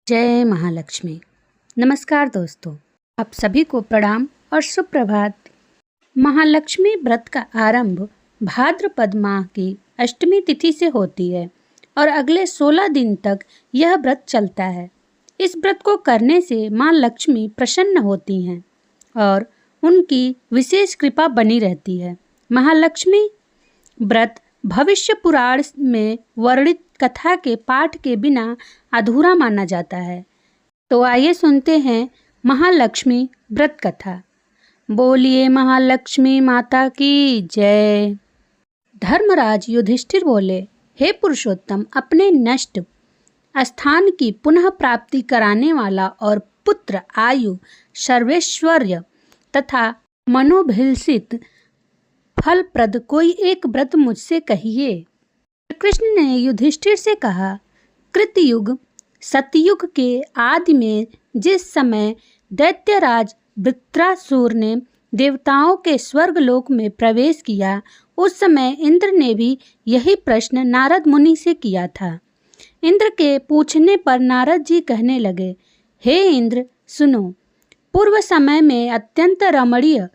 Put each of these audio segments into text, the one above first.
जय महालक्ष्मी। नमस्कार दोस्तों, आप सभी को प्रणाम और सुप्रभात। महालक्ष्मी व्रत का आरंभ भाद्रपद माह की अष्टमी तिथि से होती है और अगले 16 दिन तक यह व्रत चलता है। इस व्रत को करने से माँ लक्ष्मी प्रसन्न होती हैं और उनकी विशेष कृपा बनी रहती है। महालक्ष्मी व्रत भविष्य पुराण में वर्णित कथा के पाठ के बिना अधूरा माना जाता है। तो आइए सुनते हैं महालक्ष्मी व्रत कथा। बोलिए महालक्ष्मी माता की जय। धर्मराज युधिष्ठिर बोले, हे पुरुषोत्तम, अपने नष्ट स्थान की पुनः प्राप्ति कराने वाला और पुत्र, आयु, सर्वैश्वर्य तथा मनोभिलषित फलप्रद कोई एक व्रत मुझसे कहिए। कृष्ण ने युधिष्ठिर से कहा, कृतयुग सतयुग के आदि में जिस समय दैत्यराज वृत्रासुर ने देवताओं के स्वर्गलोक में प्रवेश किया, उस समय इंद्र ने भी यही प्रश्न नारद मुनि से किया था। इंद्र के पूछने पर नारद जी कहने लगे, हे इंद्र, सुनो। पूर्व समय में अत्यंत रमणीय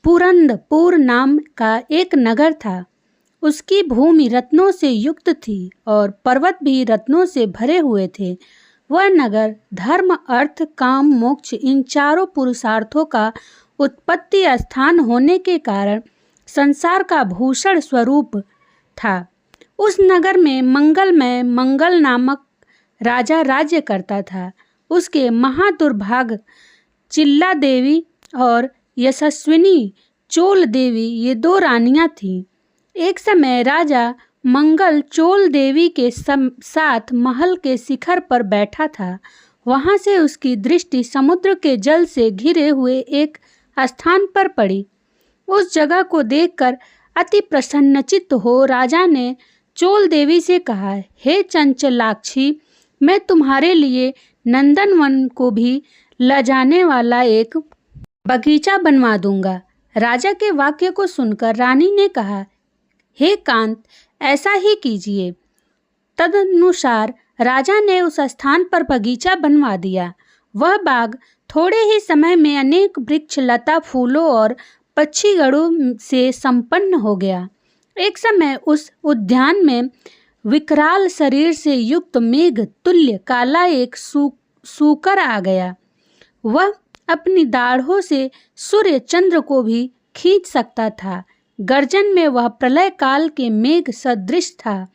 पुरंदपुर नाम का एक नगर था। उसकी भूमि रत्नों से युक्त थी और पर्वत भी रत्नों से भरे हुए थे। वह नगर धर्म, अर्थ, काम, मोक्ष इन चारों पुरुषार्थों का उत्पत्ति स्थान होने के कारण संसार का भूषण स्वरूप था। उस नगर में मंगलमय मंगल नामक राजा राज्य करता था। उसके महादुर्भाग चिल्ला देवी और यशस्विनी चोल देवी ये दो रानियां थीं। एक समय राजा मंगल चोल देवी के साथ महल के शिखर पर बैठा था। वहां से उसकी दृष्टि समुद्र के जल से घिरे हुए एक स्थान पर पड़ी। उस जगह को देखकर अति प्रसन्नचित्त हो राजा ने चोल देवी से कहा, हे चंचलाक्षी, मैं तुम्हारे लिए नंदनवन को भी लजाने वाला एक बगीचा बनवा दूंगा। राजा के वाक्य को सुनकर रानी ने कहा, हे कांत, ऐसा ही कीजिए। तदनुसार राजा ने उस स्थान पर बगीचा बनवा दिया। वह बाग थोड़े ही समय में अनेक वृक्ष, लता, फूलों और पक्षीगणों से संपन्न हो गया। एक समय उस उद्यान में विकराल शरीर से युक्त मेघ तुल्य काला एक सूकर आ गया। वह अपनी दाढ़ों से सूर्य चंद्र को भी खींच सकता था। गर्जन में वह प्रलय काल के मेघ सदृश था।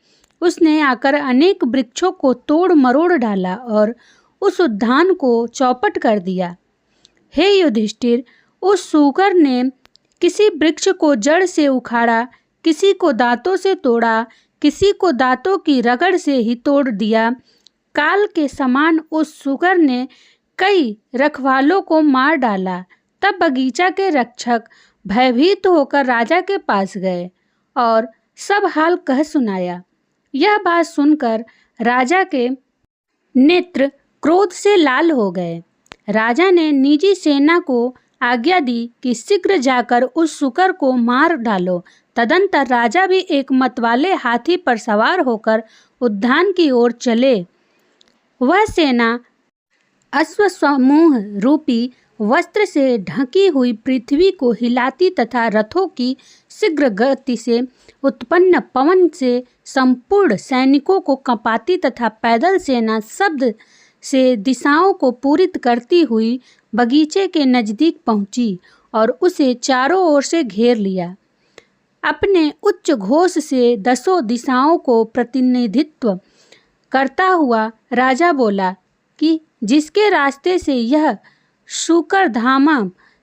उसने आकर अनेक वृक्षों को तोड़ मरोड़ डाला और उस उद्यान को चौपट कर दिया। हे युधिष्ठिर, उस सूकर ने किसी वृक्ष को जड़ से उखाड़ा, किसी को दांतों से तोड़ा, किसी को दांतों की रगड़ से ही तोड़ दिया। काल के समान उस सूकर ने कई रखवालों को मार डाला। तब बगीचा के रक्षक भयभीत होकर राजा के पास गए और सब हाल कह सुनाया। यह बात सुनकर राजा के नेत्र क्रोध से लाल हो गए। राजा ने निजी सेना को आज्ञा दी कि शीघ्र जाकर उस सूकर को मार डालो। तदंतर राजा भी एक मतवाले हाथी पर सवार होकर उद्यान की ओर चले। वह सेना अश्वसमूह रूपी वस्त्र से ढकी हुई पृथ्वी को हिलाती तथा रथों की शीघ्र गति से उत्पन्न पवन से संपूर्ण सैनिकों को कंपाती तथा पैदल सेना शब्द से दिशाओं को पूरित करती हुई बगीचे के नजदीक पहुंची और उसे चारों ओर से घेर लिया। अपने उच्च घोष से दसों दिशाओं को प्रतिनिधित्व करता हुआ राजा बोला कि जिसके रास्ते से यह सूकर धामा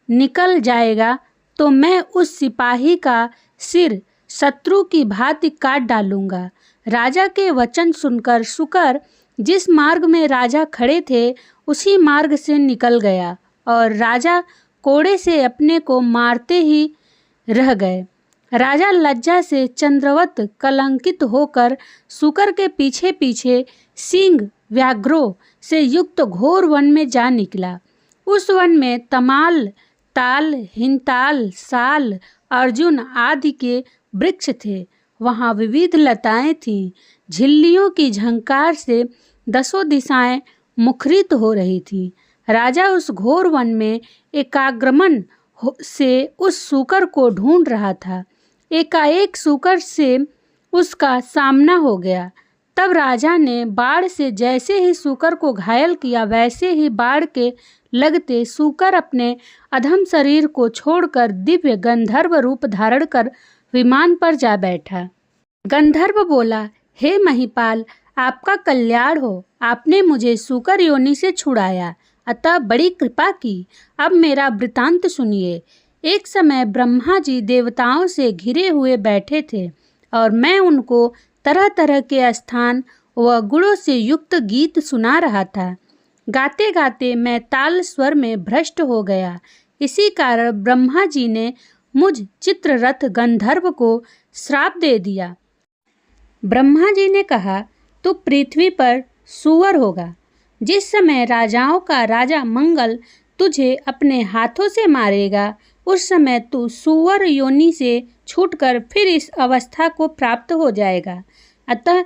निकल जाएगा तो मैं उस सिपाही का सिर शत्रु की भांति काट डालूंगा। राजा के वचन सुनकर सूकर जिस मार्ग में राजा खड़े थे उसी मार्ग से निकल गया और राजा कोड़े से अपने को मारते ही रह गए। राजा लज्जा से चंद्रवत कलंकित होकर सूकर के पीछे पीछे सिंह व्याघ्रों से युक्त घोर वन में जा निकला। उस वन में तमाल, ताल, हिंताल, साल, अर्जुन आदि के वृक्ष थे। वहाँ विविध लताएं थीं। झिल्लियों की झंकार से दसों दिशाएं मुखरित हो रही थी। राजा उस घोर वन में एकाग्रमन से उस सूकर को ढूंढ रहा था। एकाएक सूकर से उसका सामना हो गया। तब राजा ने बाण से जैसे ही सूकर को घायल किया, वैसे ही बाण के लगते सूकर अपने अधम शरीर को छोड़कर दिव्य गंधर्व रूप धारण कर विमान पर जा बैठा। गंधर्व बोला, हे महिपाल, आपका कल्याण हो। आपने मुझे सूकर योनि से छुड़ाया, अतः बड़ी कृपा की। अब मेरा वृतांत सुनिए। एक समय ब्रह्मा जी देवताओं से घिरे हुए बैठे थे और मैं उनको तरह तरह के स्थान व गुणों से युक्त गीत सुना रहा था। गाते गाते मैं ताल स्वर में भ्रष्ट हो गया। इसी कारण ब्रह्मा जी ने मुझ चित्ररथ गंधर्व को श्राप दे दिया। ब्रह्मा जी ने कहा, तू पृथ्वी पर सूअर होगा। जिस समय राजाओं का राजा मंगल तुझे अपने हाथों से मारेगा, उस समय तू सूअर योनि से छूटकर फिर इस अवस्था को प्राप्त हो जाएगा। अतः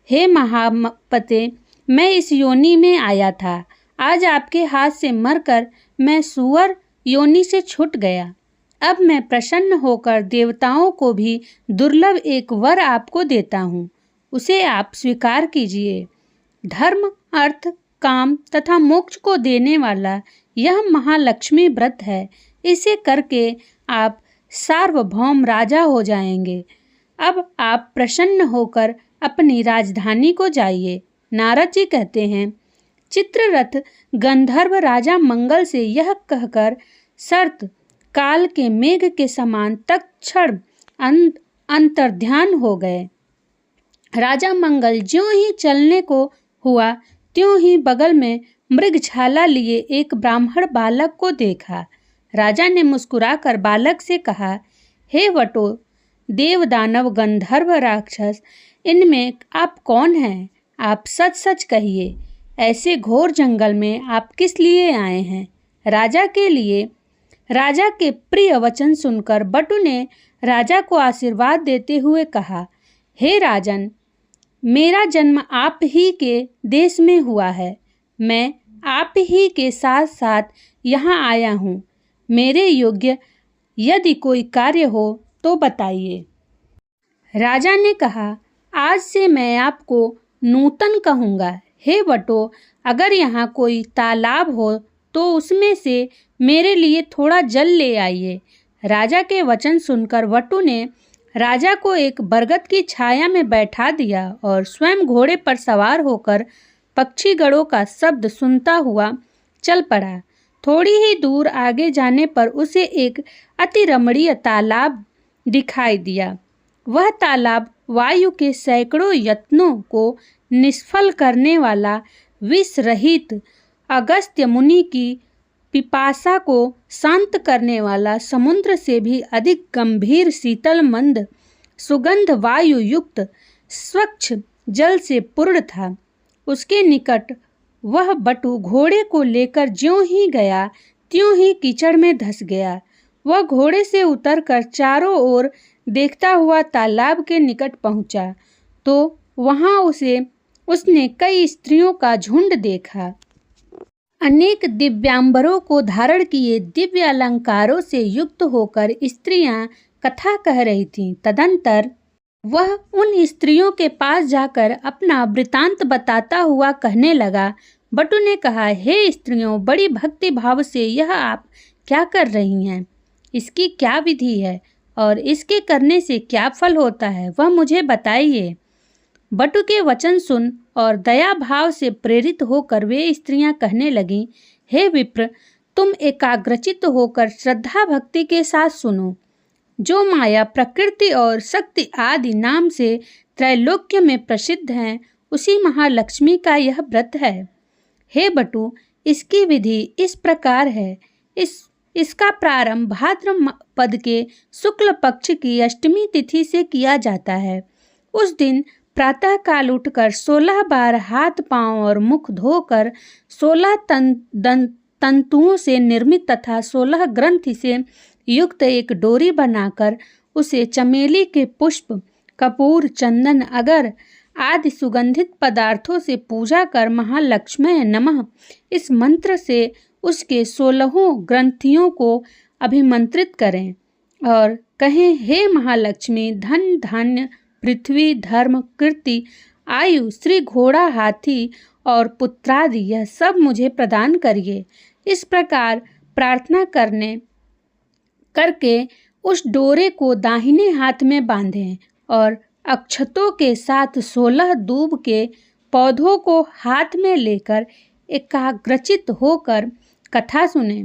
हे महापते, मैं इस योनि में आया था। आज आपके हाथ से मरकर मैं सूअर योनि से छूट गया। अब मैं प्रसन्न होकर देवताओं को भी दुर्लभ एक वर आपको देता हूँ, उसे आप स्वीकार कीजिए। धर्म, अर्थ, काम तथा मोक्ष को देने वाला यह महालक्ष्मी व्रत है। इसे करके आप सार्वभौम राजा हो जाएंगे। अब आप प्रसन्न होकर अपनी राजधानी को जाइए। नारद जी कहते हैं, चित्ररथ गंधर्व राजा मंगल से यह कहकर शर्त काल के मेघ के समान तत्क्षण अंतर्ध्यान हो गए। राजा मंगल ज्यों ही चलने को हुआ, त्यों ही बगल में मृगछाला लिए एक ब्राह्मण बालक को देखा। राजा ने मुस्कुराकर बालक से कहा, हे वटो, देव दानव गंधर्व राक्षस, इनमें आप कौन हैं? आप सच सच कहिए, ऐसे घोर जंगल में आप किस लिए आए हैं? राजा के लिए। राजा के प्रिय वचन सुनकर बटु ने राजा को आशीर्वाद देते हुए कहा, हे राजन, मेरा जन्म आप ही के देश में हुआ है। मैं आप ही के साथ साथ यहाँ आया हूँ। मेरे योग्य यदि कोई कार्य हो तो बताइए। राजा ने कहा, आज से मैं आपको नूतन कहूँगा। हे वटो, अगर यहाँ कोई तालाब हो तो उसमें से मेरे लिए थोड़ा जल ले आइए। राजा के वचन सुनकर वटु ने राजा को एक बरगद की छाया में बैठा दिया और स्वयं घोड़े पर सवार होकर पक्षीगणों का शब्द सुनता हुआ चल पड़ा। थोड़ी ही दूर आगे जाने पर उसे एक अति रमणीय तालाब दिखाई दिया। वह तालाब वायु के सैकड़ों यत्नों को निष्फल करने वाला विष रहित अगस्त्य मुनि की पिपासा को शांत करने वाला समुद्र से भी अधिक गंभीर शीतल मंद सुगंध वायु युक्त स्वच्छ जल से पूर्ण था। उसके निकट वह बटु घोड़े को लेकर ज्यों ही गया त्यों ही कीचड़ में धंस गया। वह घोड़े से उतरकर चारों ओर देखता हुआ तालाब के निकट पहुंचा तो वहां उसने कई स्त्रियों का झुंड देखा। अनेक दिव्यांबरों को धारण किए दिव्य अलंकारों से युक्त होकर स्त्रियां कथा कह रही थीं। तदंतर वह उन स्त्रियों के पास जाकर अपना वृतांत बताता हुआ कहने लगा। बटु ने कहा, हे स्त्रियों, बड़ी भक्ति भाव से यह आप क्या कर रही हैं? इसकी क्या विधि है और इसके करने से क्या फल होता है, वह मुझे बताइए। बटु के वचन सुन और दया भाव से प्रेरित होकर वे स्त्रियां कहने लगीं, हे विप्र, तुम एकाग्रचित होकर श्रद्धा भक्ति के साथ सुनो। जो माया, प्रकृति और शक्ति आदि नाम से त्रैलोक्य में प्रसिद्ध हैं, उसी महालक्ष्मी का यह व्रत है। हे बटु, इसकी विधि इस प्रकार है। इसका प्रारंभ भाद्रपद के शुक्ल पक्ष की अष्टमी तिथि से किया जाता है। उस दिन प्रातः काल उठकर 16 बार हाथ पांव और मुख धोकर 16 तंतुओं से निर्मित तथा 16 ग्रंथि से युक्त एक डोरी बनाकर उसे चमेली के पुष्प, कपूर, चंदन, अगर आदि सुगंधित पदार्थों से पूजा कर महालक्ष्मी नमः इस मंत्र से उसके 16 ग्रंथियों को अभिमंत्रित करें और कहें, हे महालक्ष्मी, धन धान्य पृथ्वी धर्म कीर्ति आयु श्री घोड़ा हाथी और पुत्रादि यह सब मुझे प्रदान करिए। इस प्रकार प्रार्थना करके उस डोरे को दाहिने हाथ में बांधें और अक्षतों के साथ 16 दूब के पौधों को हाथ में लेकर एकाग्रचित होकर कथा सुने।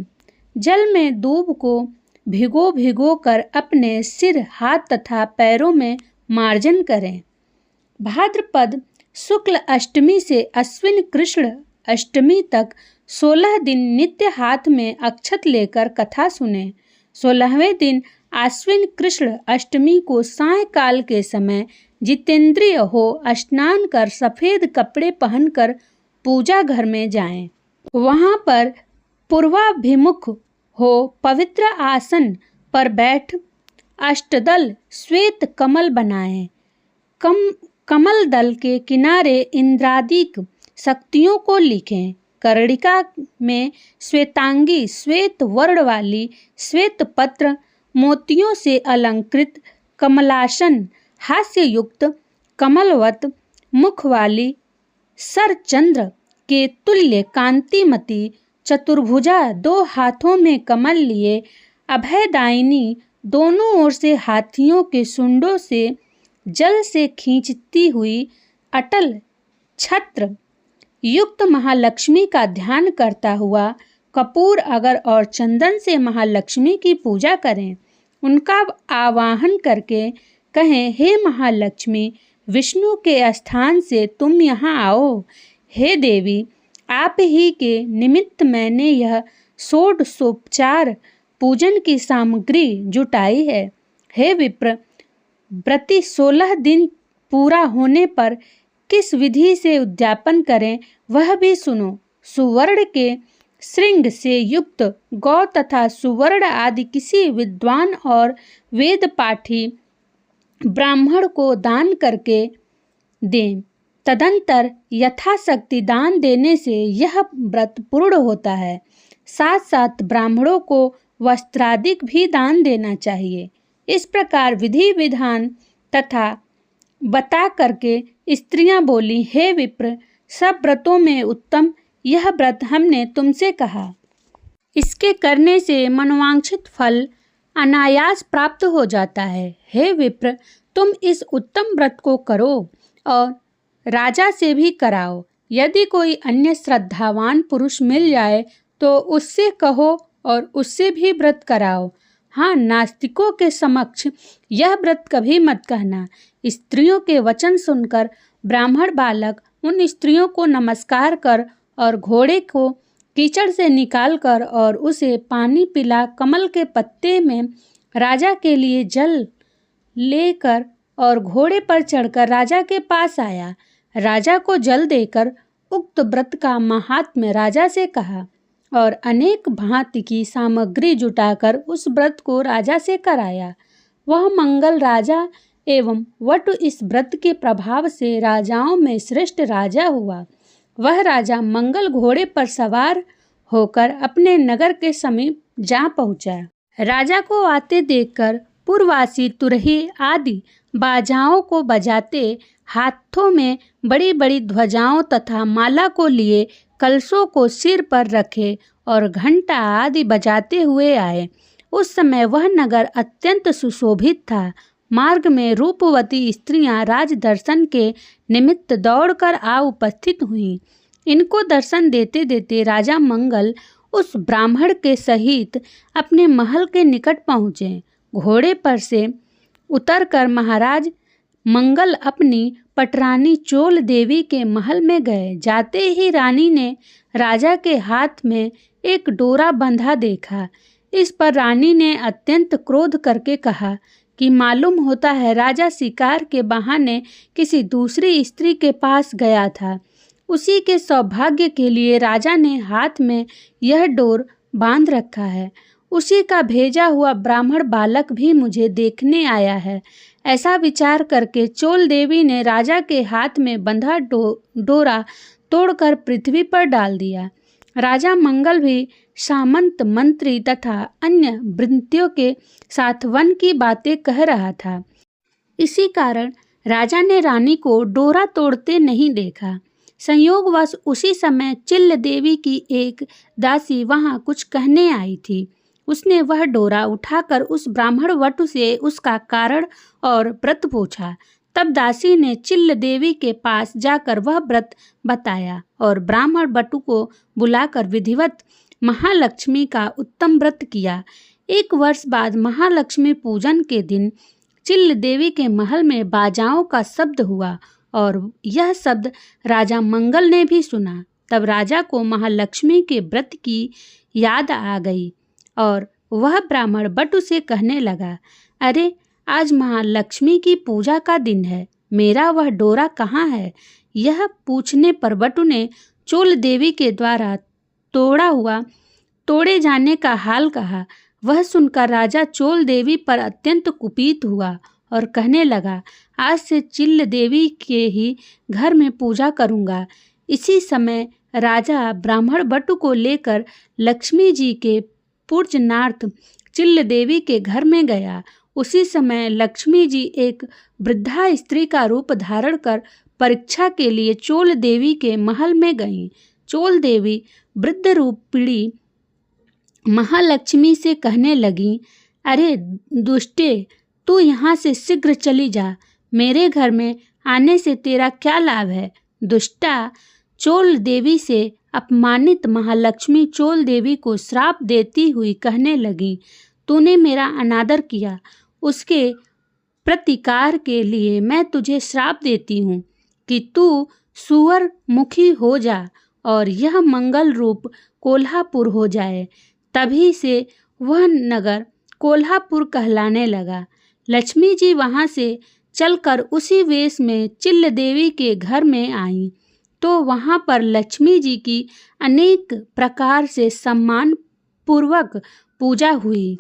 जल में दूब को भिगो कर अपने सिर हाथ तथा पैरों में मार्जन करें। भाद्रपद शुक्ल अष्टमी से अश्विन कृष्ण अष्टमी तक 16 दिन नित्य हाथ में अक्षत लेकर कथा सुने। 16वें दिन आश्विन कृष्ण अष्टमी को सायंकाल के समय जितेंद्रिय हो स्नान कर सफ़ेद कपड़े पहनकर पूजा घर में जाएं। वहां पर पूर्वाभिमुख हो पवित्र आसन पर बैठ अष्टदल श्वेत कमल बनाएं। कमल दल के किनारे इंद्रादिक शक्तियों को लिखें। कर्णिका में श्वेतांगी श्वेत वर्ण वाली श्वेत पत्र मोतियों से अलंकृत कमलासन हास्य युक्त कमलवत मुख वाली सरचंद्र के तुल्य कांतिमती चतुर्भुजा 2 हाथों में कमल लिए अभयदायिनी दोनों ओर से हाथियों के सुंडों से जल से खींचती हुई अटल छत्र युक्त महालक्ष्मी का ध्यान करता हुआ कपूर अगर और चंदन से महालक्ष्मी की पूजा करें। उनका आवाहन करके कहें, हे महालक्ष्मी, विष्णु के स्थान से तुम यहाँ आओ। हे देवी, आप ही के निमित्त मैंने यह षोडशोपचार पूजन की सामग्री जुटाई है। हे विप्र, व्रती 16 दिन पूरा होने पर किस विधि से उद्यापन करें वह भी सुनो। सुवर्ण के श्रृंग से युक्त गौ तथा सुवर्ण आदि किसी विद्वान और वेद पाठी ब्राह्मण को दान करके दें। तदंतर यथाशक्ति दान देने से यह व्रत पूर्ण होता है। साथ साथ ब्राह्मणों को वस्त्रादिक भी दान देना चाहिए। इस प्रकार विधि विधान तथा बता करके स्त्रियां बोली, हे विप्र, सब व्रतों में उत्तम यह व्रत हमने तुमसे कहा। इसके करने से मनोवांछित फल अनायास प्राप्त हो जाता है। हे विप्र, तुम इस उत्तम व्रत को करो और राजा से भी कराओ। यदि कोई अन्य श्रद्धावान पुरुष मिल जाए तो उससे कहो और उससे भी व्रत कराओ। हाँ, नास्तिकों के समक्ष यह व्रत कभी मत कहना। स्त्रियों के वचन सुनकर ब्राह्मण बालक उन स्त्रियों को नमस्कार कर और घोड़े को कीचड़ से निकालकर और उसे पानी पिला कमल के पत्ते में राजा के लिए जल लेकर और घोड़े पर चढ़कर राजा के पास आया। राजा को जल देकर उक्त व्रत का महात्म्य राजा से कहा और अनेक भांति की सामग्री जुटाकर उस व्रत को राजा से कराया। वह मंगल राजा एवं वटु इस व्रत के प्रभाव से राजाओं में श्रेष्ठ राजा हुआ। वह राजा मंगल घोड़े पर सवार होकर अपने नगर के समीप जा पहुंचा। राजा को आते देखकर पुरवासी तुरही आदि बाजाओं को बजाते, हाथों में बड़ी बड़ी ध्वजाओं तथा माला को लिए कलशों को सिर पर रखे और घंटा आदि बजाते हुए आए। उस समय वह नगर अत्यंत सुशोभित था। मार्ग में रूपवती स्त्रियां राज दर्शन के निमित्त दौड़कर आ उपस्थित हुईं। इनको दर्शन देते देते राजा मंगल उस ब्राह्मण के सहित अपने महल के निकट पहुँचे। घोड़े पर से उतरकर महाराज मंगल अपनी पटरानी चोल देवी के महल में गए। जाते ही रानी ने राजा के हाथ में एक डोरा बंधा देखा। इस पर रानी ने अत्यंत क्रोध करके कहा कि मालूम होता है राजा शिकार के बहाने किसी दूसरी स्त्री के पास गया था। उसी के सौभाग्य के लिए राजा ने हाथ में यह डोर बांध रखा है। उसी का भेजा हुआ ब्राह्मण बालक भी मुझे देखने आया है। ऐसा विचार करके चोल देवी ने राजा के हाथ में बंधा डोरा तोड़कर पृथ्वी पर डाल दिया। राजा मंगल भी सामंत मंत्री तथा अन्य वृत्तियों के साथ वन की बातें कह रहा था। इसी कारण राजा ने रानी को डोरा तोड़ते नहीं देखा। संयोगवश उसी समय चिल्ल देवी की एक दासी वहां कुछ कहने आई थी। उसने वह डोरा उठाकर उस ब्राह्मण वटु से उसका कारण और व्रत पूछा। तब दासी ने चिल्ल देवी के पास जाकर वह व्रत बताया और ब्राह्मण वटु को बुलाकर विधिवत महालक्ष्मी का उत्तम व्रत किया। 1 वर्ष बाद महालक्ष्मी पूजन के दिन चिल्ल देवी के महल में बाजाओं का शब्द हुआ और यह शब्द राजा मंगल ने भी सुना। तब राजा को महालक्ष्मी के व्रत की याद आ गई और वह ब्राह्मण वटु से कहने लगा, अरे आज महालक्ष्मी की पूजा का दिन है, मेरा वह डोरा कहाँ है? यह पूछने पर वटु ने चोल देवी के द्वारा तोड़े जाने का हाल कहा। वह सुनकर राजा चोल देवी पर अत्यंत कुपित हुआ और कहने लगा, आज से चिल्ल देवी के ही घर में पूजा करूंगा। इसी समय राजा ब्राह्मण वटु को लेकर लक्ष्मी जी के पूजनार्थ चिल्ल देवी के घर में गया। उसी समय लक्ष्मी जी एक वृद्धा स्त्री का रूप धारण कर परीक्षा के लिए चोल देवी के महल में गईं। चोल देवी वृद्ध रूपिणी महालक्ष्मी से कहने लगी, अरे दुष्टे, तू यहाँ से शीघ्र चली जा। मेरे घर में आने से तेरा क्या लाभ है? दुष्टा! चोल देवी से अपमानित महालक्ष्मी चोल देवी को श्राप देती हुई कहने लगी, तूने मेरा अनादर किया, उसके प्रतिकार के लिए मैं तुझे श्राप देती हूँ कि तू सुअर मुखी हो जा और यह मंगल रूप कोल्हापुर हो जाए। तभी से वह नगर कोल्हापुर कहलाने लगा। लक्ष्मी जी वहां से चलकर उसी वेश में चिल्ल देवी के घर में आईं, तो वहां पर लक्ष्मी जी की अनेक प्रकार से सम्मान पूर्वक पूजा हुई।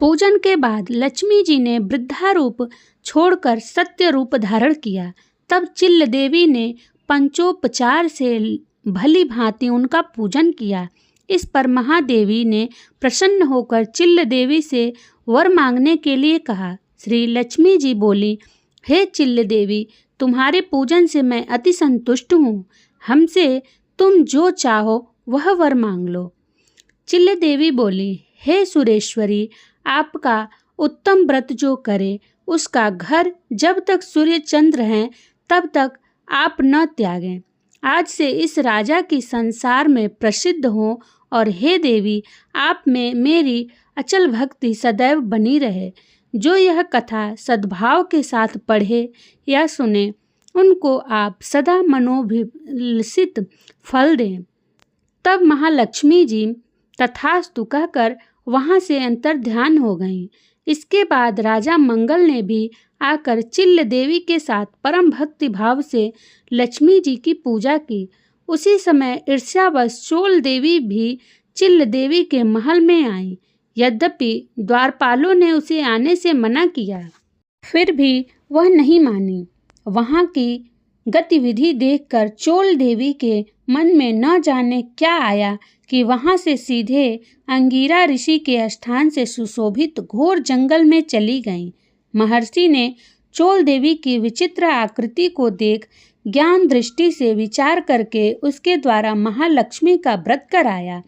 पूजन के बाद लक्ष्मी जी ने वृद्धा रूप छोड़कर सत्य रूप धारण किया। तब चिल्ल देवी ने पंचोपचार से भली भांति उनका पूजन किया। इस पर महादेवी ने प्रसन्न होकर चिल्ल देवी से वर मांगने के लिए कहा। श्री लक्ष्मी जी बोली, हे चिल्ल देवी, तुम्हारे पूजन से मैं अति संतुष्ट हूँ। हमसे तुम जो चाहो वह वर मांग लो। चिल्ल देवी बोली, हे सुरेश्वरी, आपका उत्तम व्रत जो करे उसका घर जब तक सूर्य चंद्र हैं तब तक आप न त्यागें। आज से इस राजा की संसार में प्रसिद्ध हो और हे देवी, आप में मेरी अचल भक्ति सदैव बनी रहे। जो यह कथा सद्भाव के साथ पढ़े या सुने उनको आप सदा मनोभिलषित फल दें। तब महालक्ष्मी जी तथास्तु कहकर वहां से अंतर्ध्यान हो गईं। इसके बाद राजा मंगल ने भी आकर चिल्ल देवी के साथ परम भक्ति भाव से लक्ष्मी जी की पूजा की। उसी समय ईर्ष्यावश चोल देवी भी चिल्ल देवी के महल में आई। यद्यपि द्वारपालों ने उसे आने से मना किया, फिर भी वह नहीं मानी। वहां की गतिविधि देखकर चोल देवी के मन में न जाने क्या आया कि वहां से सीधे अंगिरा ऋषि के स्थान से सुशोभित घोर जंगल में चली गईं। महर्षि ने चोल देवी की विचित्र आकृति को देख ज्ञान दृष्टि से विचार करके उसके द्वारा महालक्ष्मी का व्रत कराया।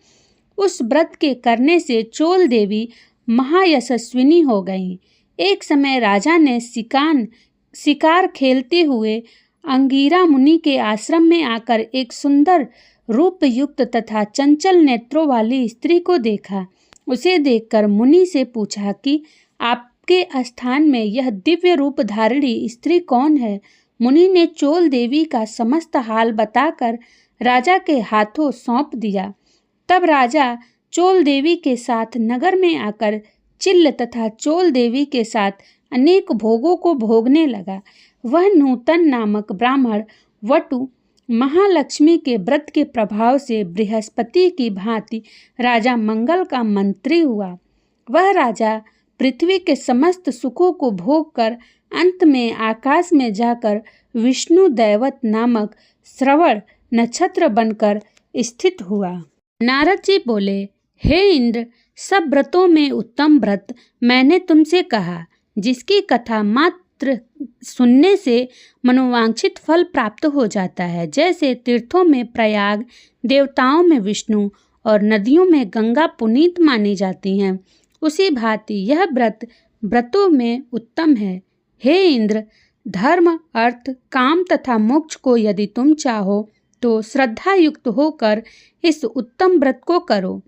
उस व्रत के करने से चोल देवी महायशस्विनी हो गईं। एक समय राजा ने शिकार खेलते हुए अंगिरा मुनि के आश्रम में आकर एक सुंदर रूप युक्त तथा चंचल नेत्रों वाली स्त्री को देखा। उसे देखकर मुनि से पूछा कि आपके स्थान में यह दिव्य रूप धारिणी स्त्री कौन है? मुनि ने चोल देवी का समस्त हाल बताकर राजा के हाथों सौंप दिया। तब राजा चोल देवी के साथ नगर में आकर चिल्ल तथा चोल देवी के साथ अनेक भोगों को भोगने लगा। वह नूतन नामक ब्राह्मण वटु महालक्ष्मी के व्रत के प्रभाव से बृहस्पति की भांति राजा मंगल का मंत्री हुआ। वह राजा पृथ्वी के समस्त सुखों को भोग कर अंत में आकाश में जाकर विष्णु दैवत नामक श्रवण नक्षत्र बनकर स्थित हुआ। नारद जी बोले, हे इंद्र, सब व्रतों में उत्तम व्रत मैंने तुमसे कहा, जिसकी कथा मात्र सुनने से मनोवांछित फल प्राप्त हो जाता है। जैसे तीर्थों में प्रयाग, देवताओं में विष्णु और नदियों में गंगा पुनीत मानी जाती हैं, उसी भांति यह व्रत व्रतों में उत्तम है। हे इंद्र, धर्म, अर्थ, काम तथा मोक्ष को यदि तुम चाहो तो श्रद्धा युक्त होकर इस उत्तम व्रत को करो।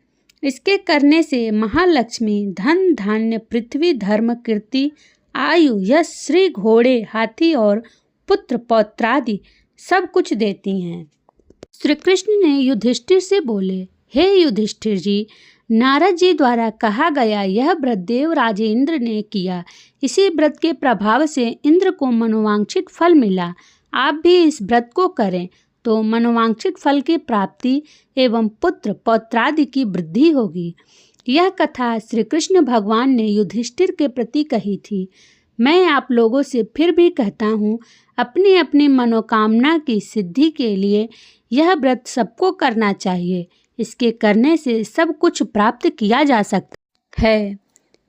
इसके करने से महालक्ष्मी धन, धान्य, पृथ्वी, धर्म, कीर्ति, आयु, यश, श्री, घोड़े, हाथी और पुत्र पौत्रादि सब कुछ देती हैं। श्री कृष्ण ने युधिष्ठिर से बोले, हे युधिष्ठिर जी, नारद जी द्वारा कहा गया यह व्रत देवराज इंद्र ने किया। इसी व्रत के प्रभाव से इंद्र को मनोवांछित फल मिला। आप भी इस व्रत को करें तो मनोवांछित फल की प्राप्ति एवं पुत्र पौत्रादि की वृद्धि होगी। यह कथा श्री कृष्ण भगवान ने युधिष्ठिर के प्रति कही थी। मैं आप लोगों से फिर भी कहता हूँ, अपनी अपनी मनोकामना की सिद्धि के लिए यह व्रत सबको करना चाहिए। इसके करने से सब कुछ प्राप्त किया जा सकता है।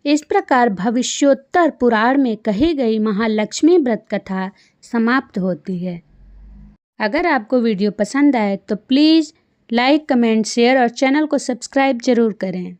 इस प्रकार भविष्योत्तर पुराण में कही गई महालक्ष्मी व्रत कथा समाप्त होती है। अगर आपको वीडियो पसंद आए तो प्लीज़ लाइक, कमेंट, शेयर और चैनल को सब्सक्राइब जरूर करें।